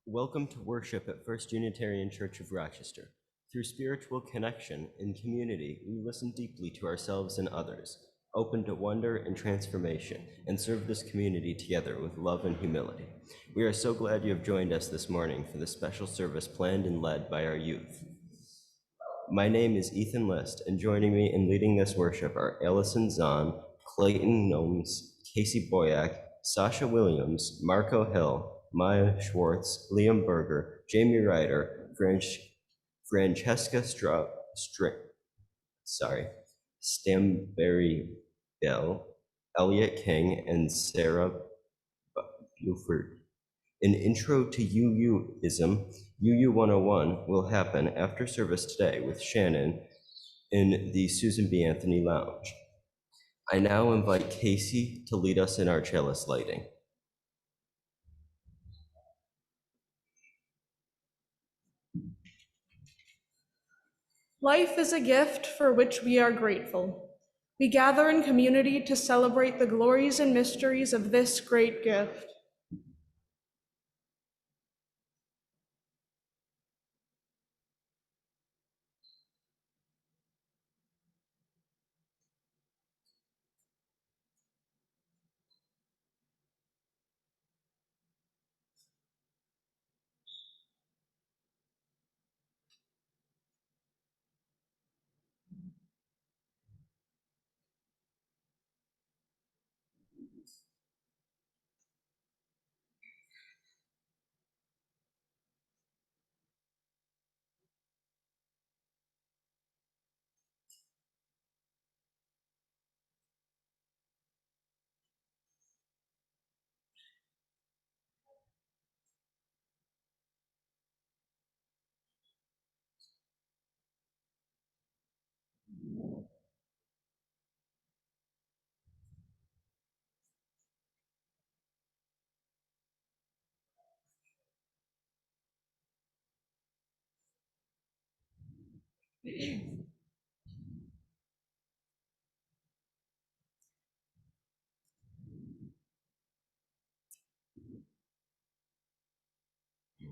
Welcome to worship at First Unitarian Church of Rochester. Through spiritual connection and community, we listen deeply to ourselves and others, open to wonder and transformation, and serve this community together with love and humility. We are so glad you have joined us this morning for this special service planned and led by our youth. My name is Ethan List, and joining me in leading this worship are Allison Zahn, Clayton Gnomes, Casey Boyack, Sasha Williams, Marco Hill, Maya Schwartz, Liam Berger, Jamie Ryder, Francesca Stamberry Bell, Elliot King, and Sarah Buford. An intro to UUism, UU 101, will happen after service today with Shannon in the Susan B. Anthony Lounge. I now invite Casey to lead us in our chalice lighting. Life is a gift for which we are grateful. We gather in community to celebrate the glories and mysteries of this great gift.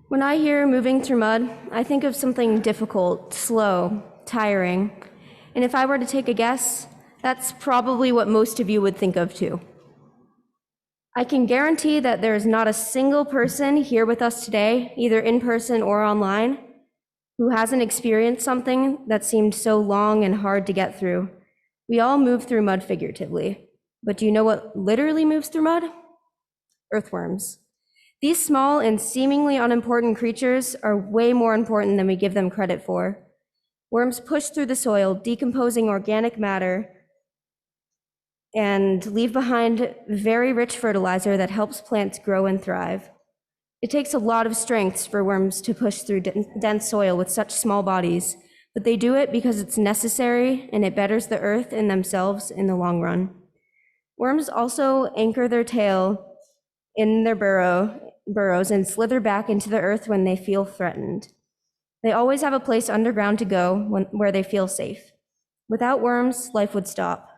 When I hear moving through mud, I think of something difficult, slow, tiring. And if I were to take a guess, that's probably what most of you would think of too. I can guarantee that there is not a single person here with us today, either in person or online, who hasn't experienced something that seemed so long and hard to get through. We all move through mud figuratively. But do you know what literally moves through mud? Earthworms. These small and seemingly unimportant creatures are way more important than we give them credit for. Worms push through the soil, decomposing organic matter, and leave behind very rich fertilizer that helps plants grow and thrive. It takes a lot of strength for worms to push through dense soil with such small bodies, but they do it because it's necessary and it betters the earth and themselves in the long run. Worms also anchor their tail in their burrows and slither back into the earth when they feel threatened. They always have a place underground to go where they feel safe. Without worms, life would stop.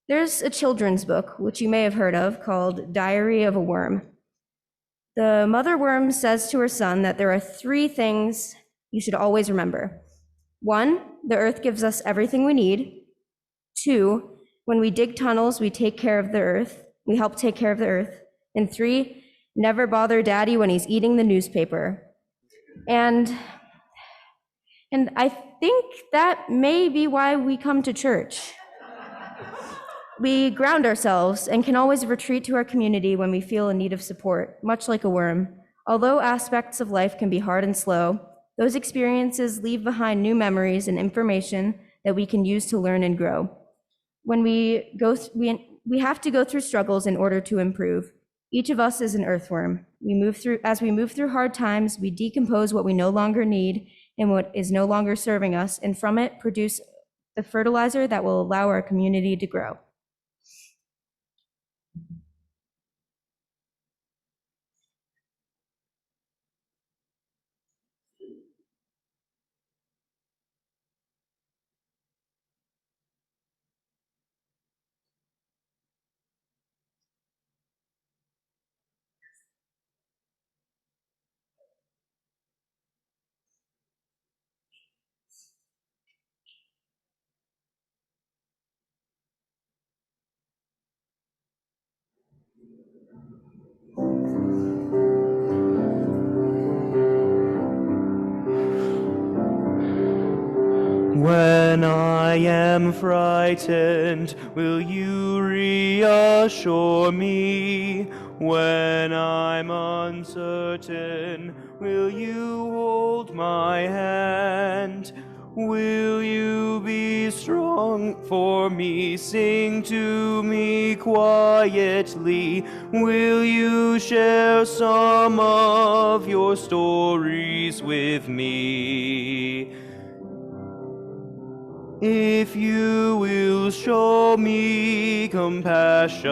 There's a children's book, which you may have heard of, called Diary of a Worm. The mother worm says to her son that there are 3 things you should always remember. 1, the earth gives us everything we need. 2, when we dig tunnels, we take care of the earth. We help take care of the earth. And 3, never bother daddy when he's eating the newspaper. And I think that may be why we come to church. We ground ourselves and can always retreat to our community when we feel in need of support, much like a worm. Although aspects of life can be hard and slow, those experiences leave behind new memories and information that we can use to learn and grow. When we have to go through struggles in order to improve. Each of us is an earthworm. As we move through hard times, we decompose what we no longer need and what is no longer serving us, and from it produce the fertilizer that will allow our community to grow. When I am frightened, will you reassure me? When I'm uncertain, will you hold my hand? Will you be strong for me? Sing to me quietly. Will you share some of your stories with me? If you will show me compassion,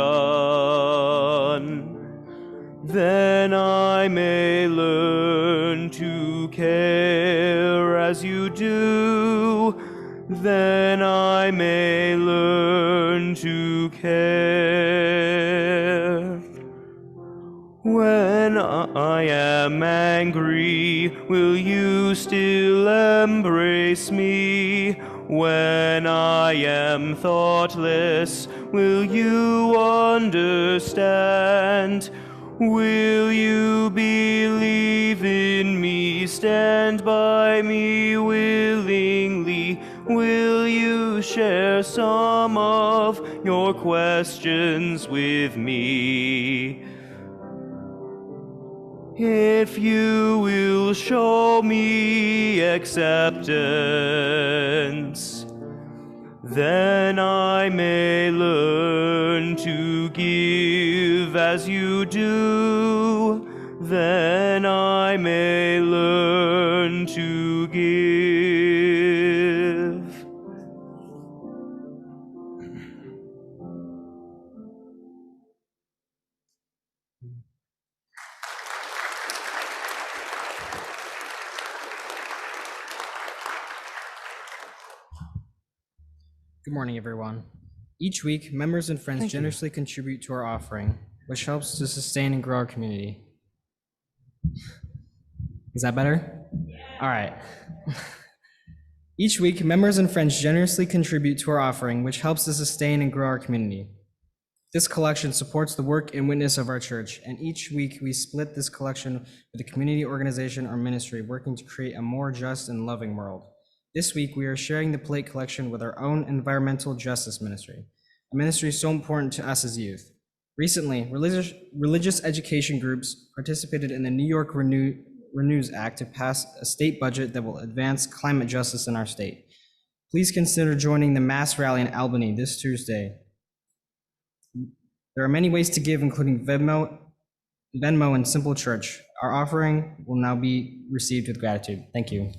then I may learn to care as you do. Then I may learn to care. When I am angry, will you still embrace me? When I am thoughtless, will you understand? Will you believe in me, stand by me willingly? Will you share some of your questions with me? If you will show me acceptance, then I may learn to give as you do. Then I may learn to give. Good morning, everyone. Each week, members and friends generously contribute to our offering, which helps to sustain and grow our community. Is that better? All right. Each week, members and friends generously contribute to our offering, which helps to sustain and grow our community. This collection supports the work and witness of our church, and each week we split this collection with a community organization or ministry working to create a more just and loving world. This week, we are sharing the plate collection with our own environmental justice ministry, a ministry so important to us as youth. Recently, religious education groups participated in the New York Renews Act to pass a state budget that will advance climate justice in our state. Please consider joining the mass rally in Albany this Tuesday. There are many ways to give, including Venmo and Simple Church. Our offering will now be received with gratitude. Thank you.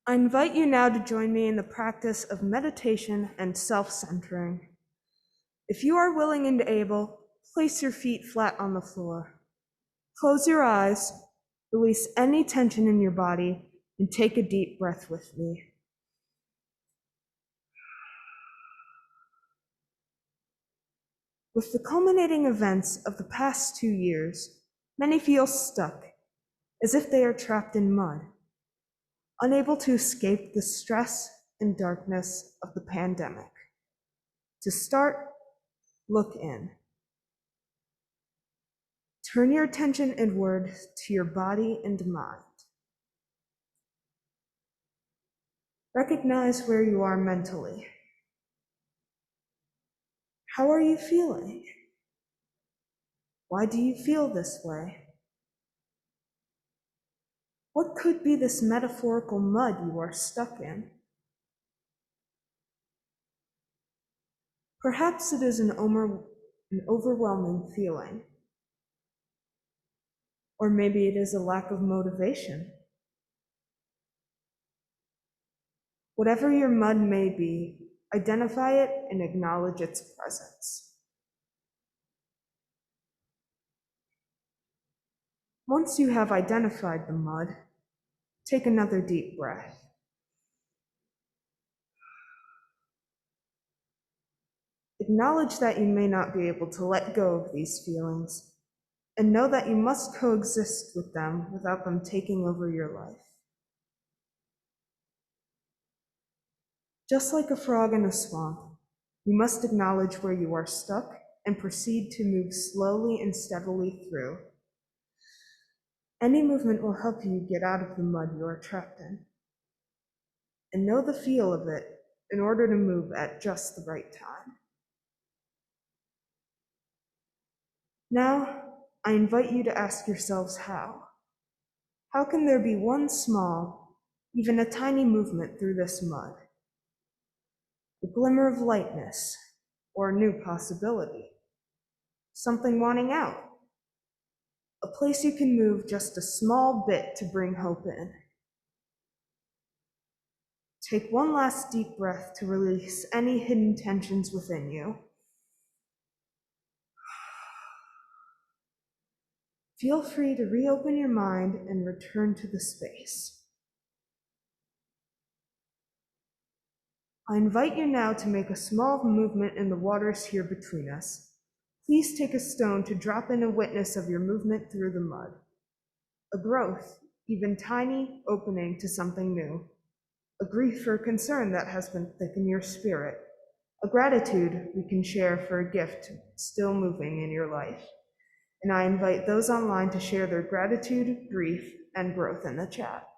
I invite you now to join me in the practice of meditation and self-centering. If you are willing and able, place your feet flat on the floor. Close your eyes, release any tension in your body, and take a deep breath with me. With the culminating events of the past 2 years, many feel stuck, as if they are trapped in mud, unable to escape the stress and darkness of the pandemic. To start, look in. Turn your attention inward to your body and mind. Recognize where you are mentally. How are you feeling? Why do you feel this way? What could be this metaphorical mud you are stuck in? Perhaps it is an overwhelming feeling. Or maybe it is a lack of motivation. Whatever your mud may be, identify it and acknowledge its presence. Once you have identified the mud, take another deep breath. Acknowledge that you may not be able to let go of these feelings, and know that you must coexist with them without them taking over your life. Just like a frog in a swamp, you must acknowledge where you are stuck and proceed to move slowly and steadily through. Any movement will help you get out of the mud you are trapped in. And know the feel of it in order to move at just the right time. Now, I invite you to ask yourselves how. How can there be one small, even a tiny movement through this mud? A glimmer of lightness, or a new possibility. Something wanting out. A place you can move just a small bit to bring hope in. Take one last deep breath to release any hidden tensions within you. Feel free to reopen your mind and return to the space. I invite you now to make a small movement in the waters here between us. Please take a stone to drop in a witness of your movement through the mud. A growth, even tiny, opening to something new. A grief or concern that has been thick in your spirit. A gratitude we can share for a gift still moving in your life. And I invite those online to share their gratitude, grief, and growth in the chat.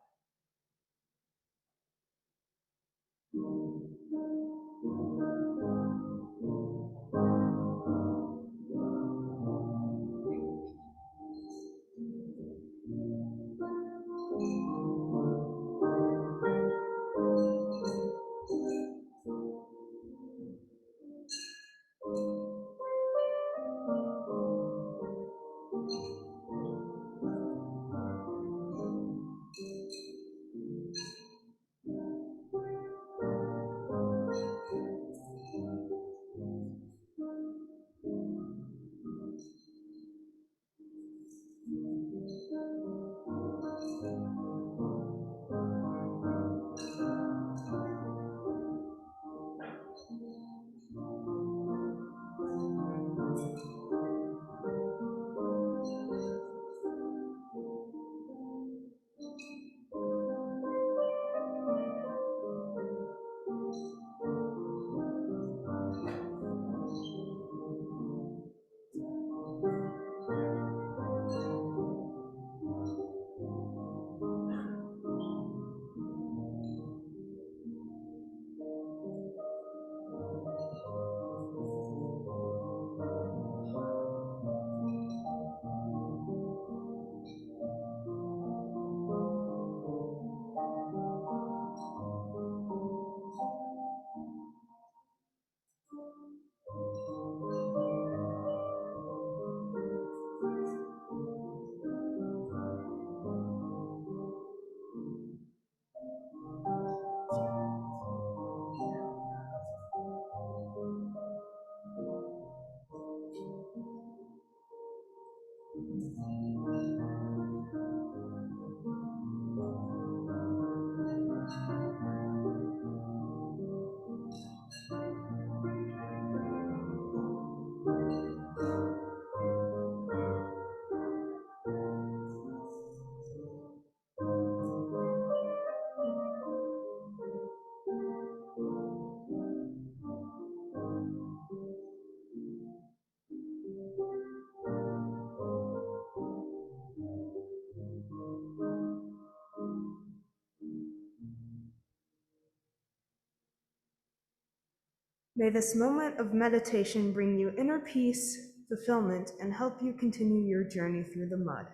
May this moment of meditation bring you inner peace, fulfillment, and help you continue your journey through the mud.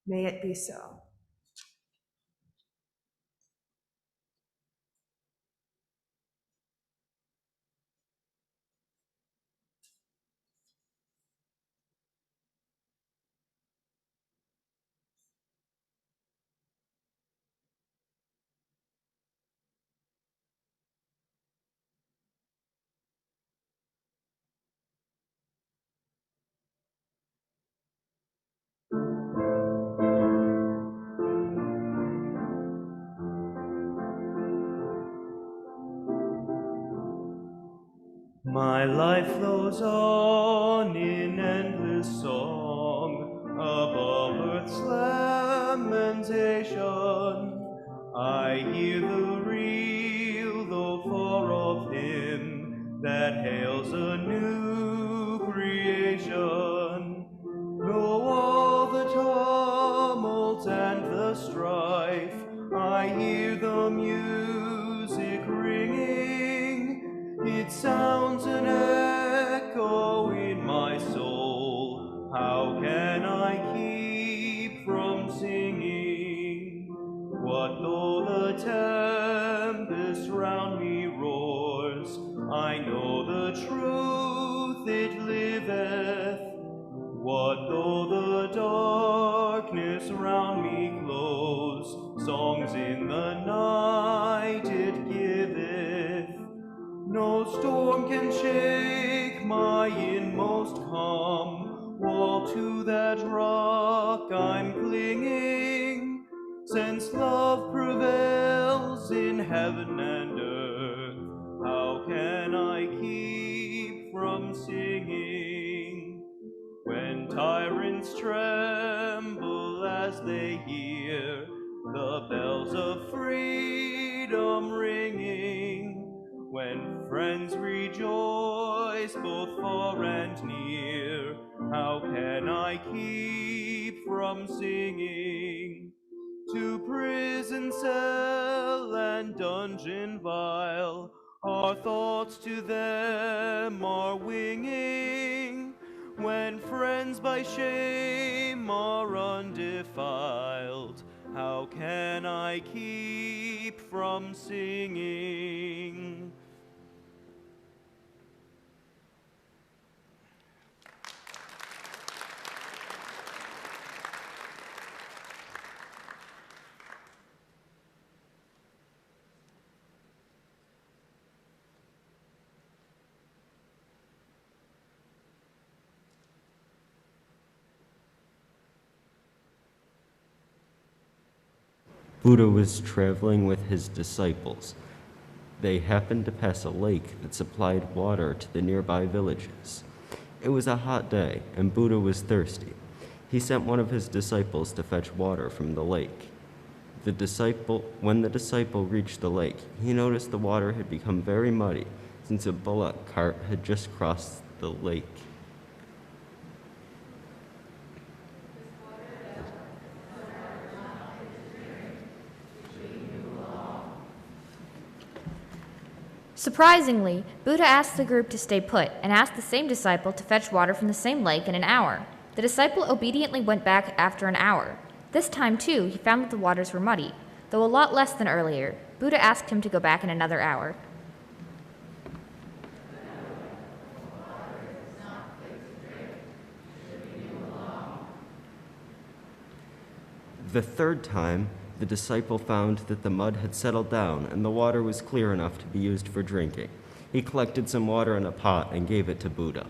May it be so. My life flows on in endless song above earth's lamentation. I hear the real, though far off hymn that hails a new creation. Though all the tumult and the strife, I hear the music ringing. It sounds an echo in my soul. How can I keep from singing? What though the tempest round me roars? I know the truth, it liveth. What though the darkness round me close? Songs in the night it giveth. No storm can shake my inmost calm, while to that rock I'm clinging. Since love prevails in heaven and earth, how can I keep from singing? When tyrants tremble as they hear the bells of freedom ringing, when friends rejoice both far and near, how can I keep from singing? To prison cell and dungeon vile, our thoughts to them are winging. When friends by shame are undefiled, how can I keep from singing? Buddha was traveling with his disciples. They happened to pass a lake that supplied water to the nearby villages. It was a hot day, and Buddha was thirsty. He sent one of his disciples to fetch water from the lake. When the disciple reached the lake, he noticed the water had become very muddy, since a bullock cart had just crossed the lake. Surprisingly, Buddha asked the group to stay put and asked the same disciple to fetch water from the same lake in an hour. The disciple obediently went back after an hour. This time, too, he found that the waters were muddy, though a lot less than earlier. Buddha asked him to go back in another hour. The third time, the disciple found that the mud had settled down and the water was clear enough to be used for drinking. He collected some water in a pot and gave it to Buddha.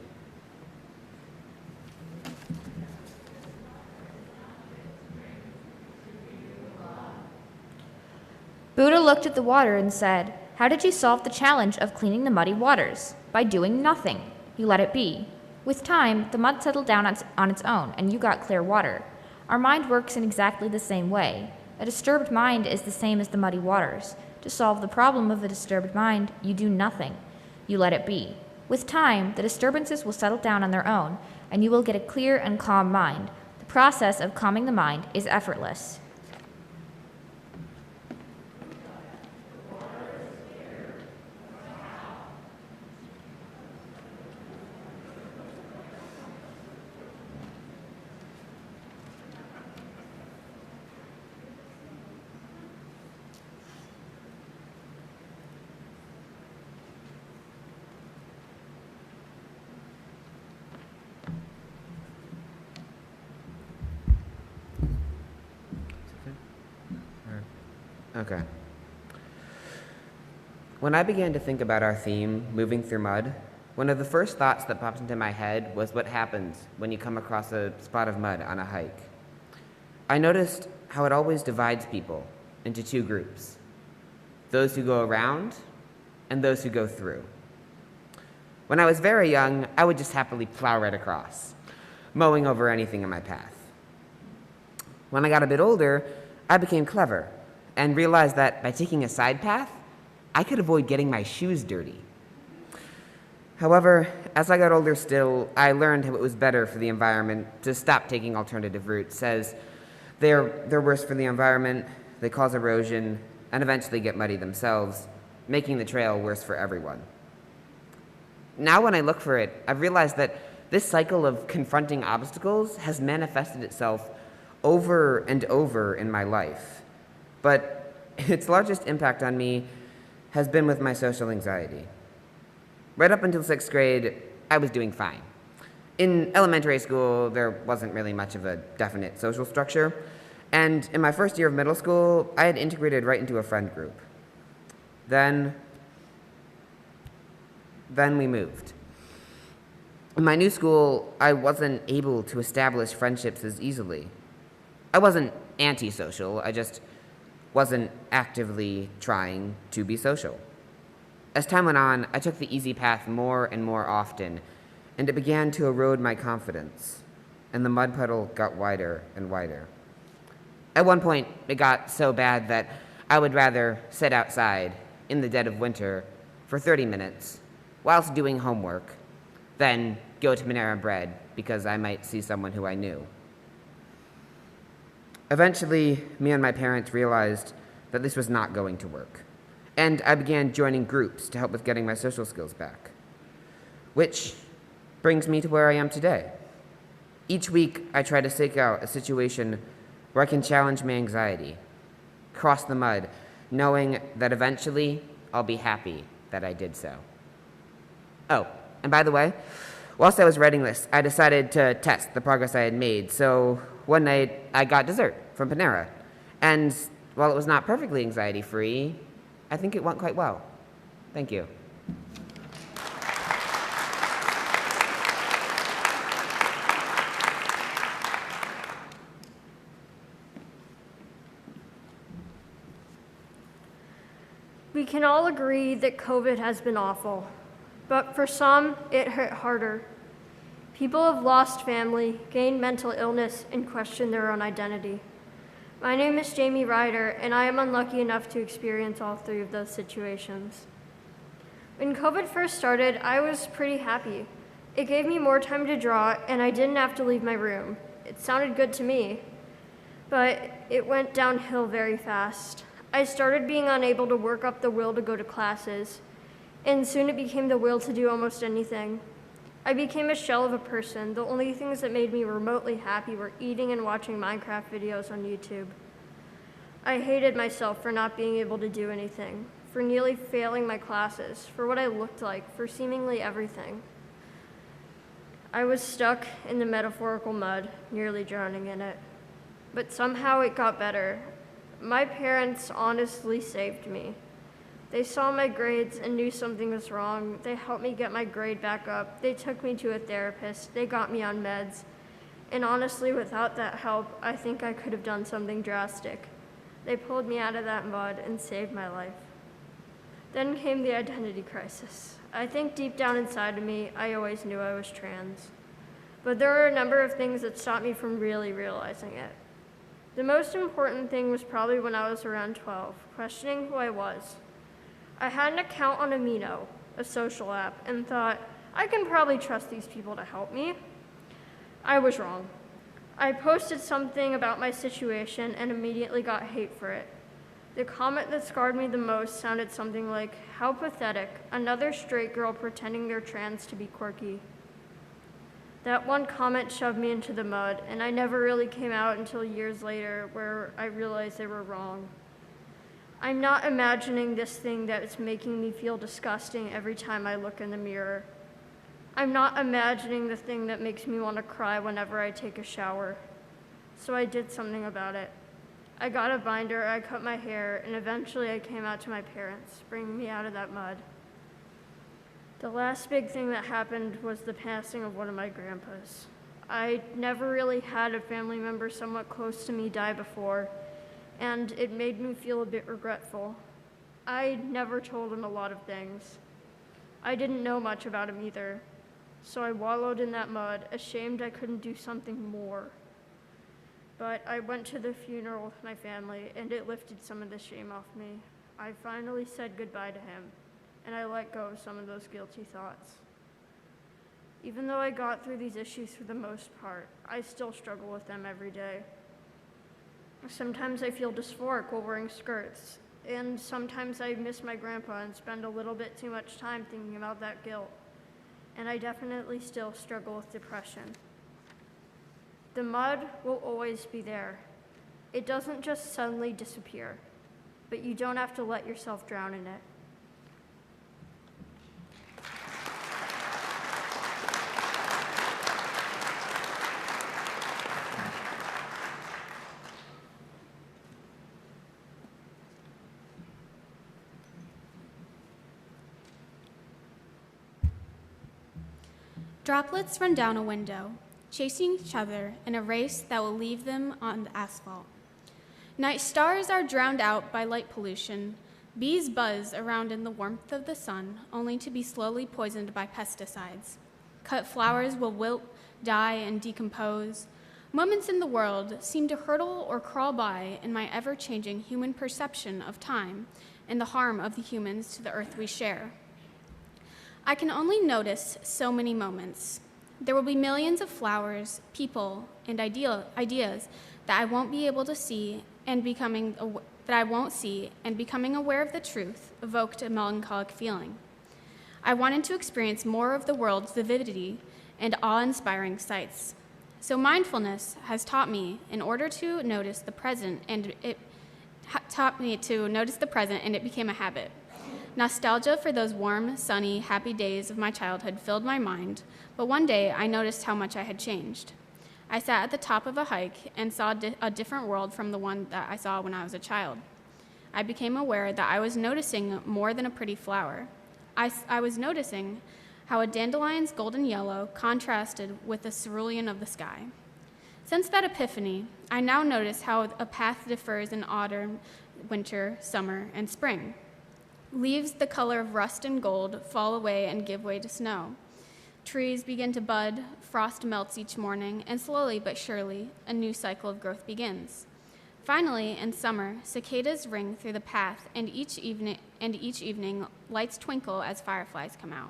Buddha looked at the water and said, "How did you solve the challenge of cleaning the muddy waters? By doing nothing. You let it be. With time, the mud settled down on its own, and you got clear water. Our mind works in exactly the same way. A disturbed mind is the same as the muddy waters. To solve the problem of a disturbed mind, you do nothing. You let it be. With time, the disturbances will settle down on their own, and you will get a clear and calm mind. The process of calming the mind is effortless." Okay. When I began to think about our theme, moving through mud, one of the first thoughts that popped into my head was what happens when you come across a spot of mud on a hike. I noticed how it always divides people into two groups: those who go around and those who go through. When I was very young, I would just happily plow right across, mowing over anything in my path. When I got a bit older, I became clever and realized that by taking a side path, I could avoid getting my shoes dirty. However, as I got older still, I learned how it was better for the environment to stop taking alternative routes, as they're worse for the environment, they cause erosion, and eventually get muddy themselves, making the trail worse for everyone. Now when I look for it, I've realized that this cycle of confronting obstacles has manifested itself over and over in my life. But its largest impact on me has been with my social anxiety. Right up until 6th grade, I was doing fine. In elementary school, there wasn't really much of a definite social structure, and in my first year of middle school, I had integrated right into a friend group. Then we moved. In my new school, I wasn't able to establish friendships as easily. I wasn't antisocial, I just wasn't actively trying to be social. As time went on, I took the easy path more and more often, and it began to erode my confidence, and the mud puddle got wider and wider. At one point, it got so bad that I would rather sit outside in the dead of winter for 30 minutes whilst doing homework than go to Panera Bread because I might see someone who I knew. Eventually, me and my parents realized that this was not going to work, and I began joining groups to help with getting my social skills back. Which brings me to where I am today. Each week, I try to seek out a situation where I can challenge my anxiety, cross the mud, knowing that eventually I'll be happy that I did so. Oh, and by the way, whilst I was writing this, I decided to test the progress I had made, so one night I got dessert from Panera, and while it was not perfectly anxiety-free, I think it went quite well. Thank you. We can all agree that COVID has been awful, but for some, it hit harder. People have lost family, gained mental illness, and questioned their own identity. My name is Jamie Ryder, and I am unlucky enough to experience all three of those situations. When COVID first started, I was pretty happy. It gave me more time to draw, and I didn't have to leave my room. It sounded good to me, but it went downhill very fast. I started being unable to work up the will to go to classes, and soon it became the will to do almost anything. I became a shell of a person. The only things that made me remotely happy were eating and watching Minecraft videos on YouTube. I hated myself for not being able to do anything, for nearly failing my classes, for what I looked like, for seemingly everything. I was stuck in the metaphorical mud, nearly drowning in it. But somehow it got better. My parents honestly saved me. They saw my grades and knew something was wrong. They helped me get my grade back up. They took me to a therapist. They got me on meds. And honestly, without that help, I think I could have done something drastic. They pulled me out of that mud and saved my life. Then came the identity crisis. I think deep down inside of me, I always knew I was trans. But there were a number of things that stopped me from really realizing it. The most important thing was probably when I was around 12, questioning who I was. I had an account on Amino, a social app, and thought, I can probably trust these people to help me. I was wrong. I posted something about my situation and immediately got hate for it. The comment that scarred me the most sounded something like, how pathetic, another straight girl pretending they're trans to be quirky. That one comment shoved me into the mud, and I never really came out until years later, where I realized they were wrong. I'm not imagining this thing that is making me feel disgusting every time I look in the mirror. I'm not imagining the thing that makes me want to cry whenever I take a shower. So I did something about it. I got a binder, I cut my hair, and eventually I came out to my parents, bringing me out of that mud. The last big thing that happened was the passing of one of my grandpas. I never really had a family member somewhat close to me die before, and it made me feel a bit regretful. I never told him a lot of things. I didn't know much about him either, so I wallowed in that mud, ashamed I couldn't do something more. But I went to the funeral with my family, and it lifted some of the shame off me. I finally said goodbye to him, and I let go of some of those guilty thoughts. Even though I got through these issues for the most part, I still struggle with them every day. Sometimes I feel dysphoric while wearing skirts, and sometimes I miss my grandpa and spend a little bit too much time thinking about that guilt. And I definitely still struggle with depression. The mud will always be there. It doesn't just suddenly disappear, but you don't have to let yourself drown in it. Droplets run down a window, chasing each other in a race that will leave them on the asphalt. Night stars are drowned out by light pollution. Bees buzz around in the warmth of the sun, only to be slowly poisoned by pesticides. Cut flowers will wilt, die, and decompose. Moments in the world seem to hurtle or crawl by in my ever-changing human perception of time and the harm of the humans to the earth we share. I can only notice so many moments. There will be millions of flowers, people, and ideas that I won't be able to see and becoming aware of the truth evoked a melancholic feeling. I wanted to experience more of the world's vividity and awe-inspiring sights. So mindfulness has taught me in order to notice the present, and it became a habit. Nostalgia for those warm, sunny, happy days of my childhood filled my mind, but one day I noticed how much I had changed. I sat at the top of a hike and saw a different world from the one that I saw when I was a child. I became aware that I was noticing more than a pretty flower. I was noticing how a dandelion's golden yellow contrasted with the cerulean of the sky. Since that epiphany, I now notice how a path differs in autumn, winter, summer, and spring. Leaves the color of rust and gold fall away and give way to snow. Trees begin to bud, frost melts each morning, and slowly but surely, a new cycle of growth begins. Finally, in summer, cicadas ring through the path, and each evening, lights twinkle as fireflies come out.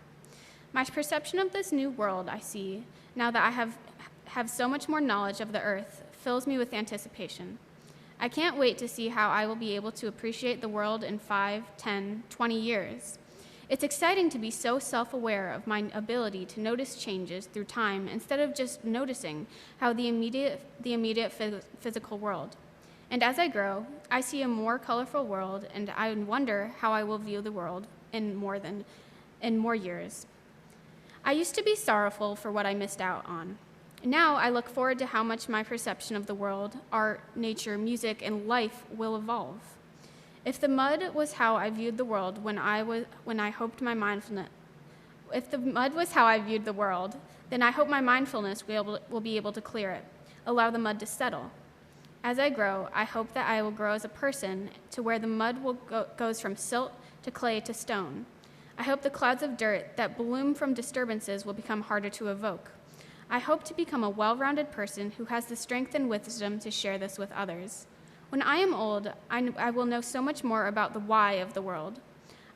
My perception of this new world I see, now that I have so much more knowledge of the earth, fills me with anticipation. I can't wait to see how I will be able to appreciate the world in 5, 10, 20 years. It's exciting to be so self-aware of my ability to notice changes through time instead of just noticing how the immediate physical world. And as I grow, I see a more colorful world, and I wonder how I will view the world in more years. I used to be sorrowful for what I missed out on. Now I look forward to how much my perception of the world, art, nature, music, and life will evolve. If the mud was how I viewed the world then I hope my mindfulness will be able to clear it, allow the mud to settle. As I grow, I hope that I will grow as a person to where the mud goes from silt to clay to stone. I hope the clouds of dirt that bloom from disturbances will become harder to evoke. I hope to become a well-rounded person who has the strength and wisdom to share this with others. When I am old, I will know so much more about the why of the world.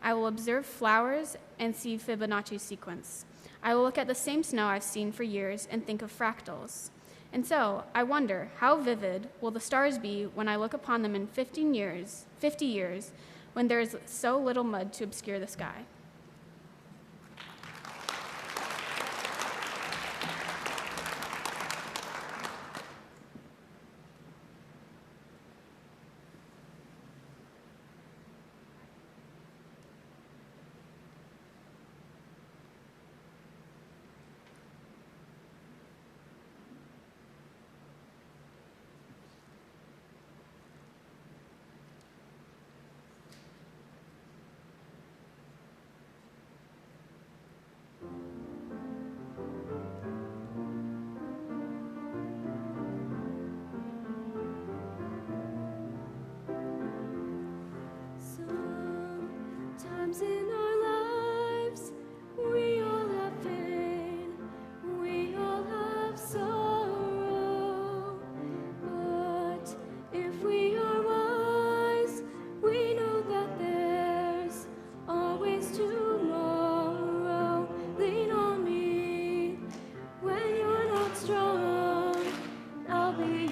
I will observe flowers and see Fibonacci sequence. I will look at the same snow I've seen for years and think of fractals. And so, I wonder, how vivid will the stars be when I look upon them in 50 years, when there is so little mud to obscure the sky?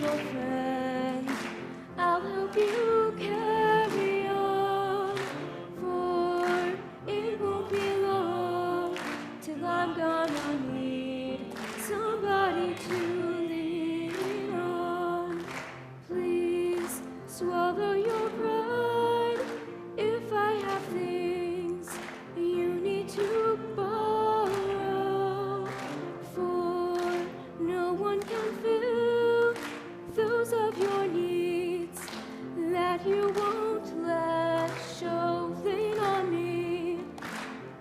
your friend. I'll help you carry on, for it won't be long till I'm gonna need somebody to lean on. Please swallow your pride if I have things you need to borrow, for no one can fill those of your needs that you won't let show. Lean on me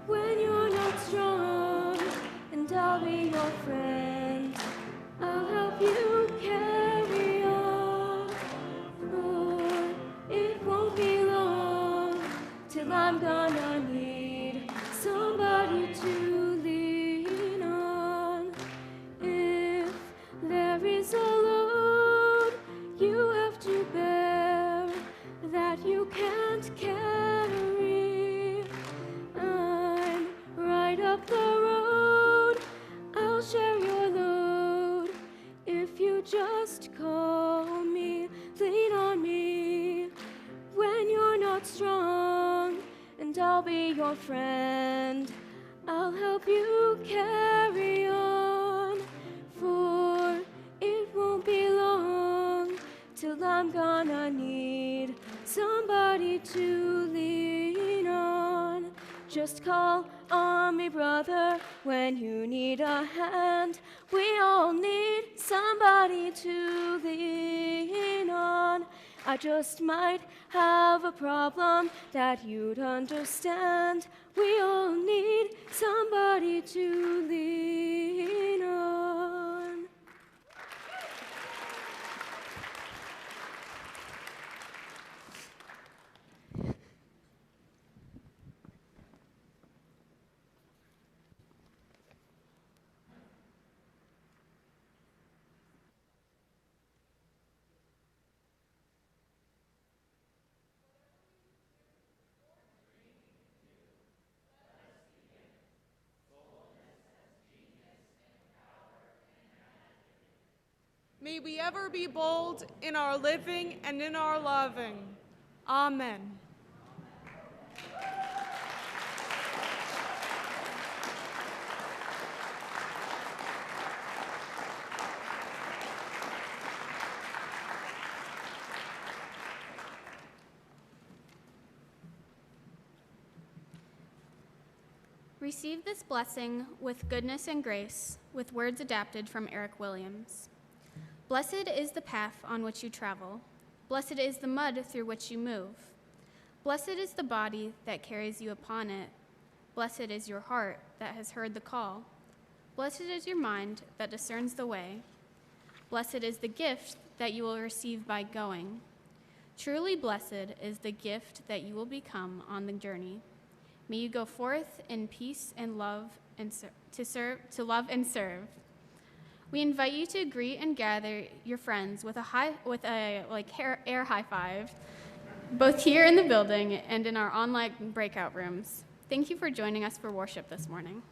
when you're not strong, and I'll be your friend. I'll help you carry on, for it won't be long till I'm gonna need somebody to lean on. If there is a load you have to bear that you can't carry, I'm right up the road. I'll share your load if you just call me. Lean on me when you're not strong, and I'll be your friend. I'll help you carry on, for it won't be long till I'm gonna need somebody to lean on. Just call on me, brother, when you need a hand. We all need somebody to lean on. I just might have a problem that you'd understand. We all need somebody to lean on. May we ever be bold in our living and in our loving. Amen. Receive this blessing with goodness and grace, with words adapted from Eric Williams. Blessed is the path on which you travel. Blessed is the mud through which you move. Blessed is the body that carries you upon it. Blessed is your heart that has heard the call. Blessed is your mind that discerns the way. Blessed is the gift that you will receive by going. Truly blessed is the gift that you will become on the journey. May you go forth in peace and love and to love and serve. We invite you to greet and gather your friends with a air high five, both here in the building and in our online breakout rooms. Thank you for joining us for worship this morning.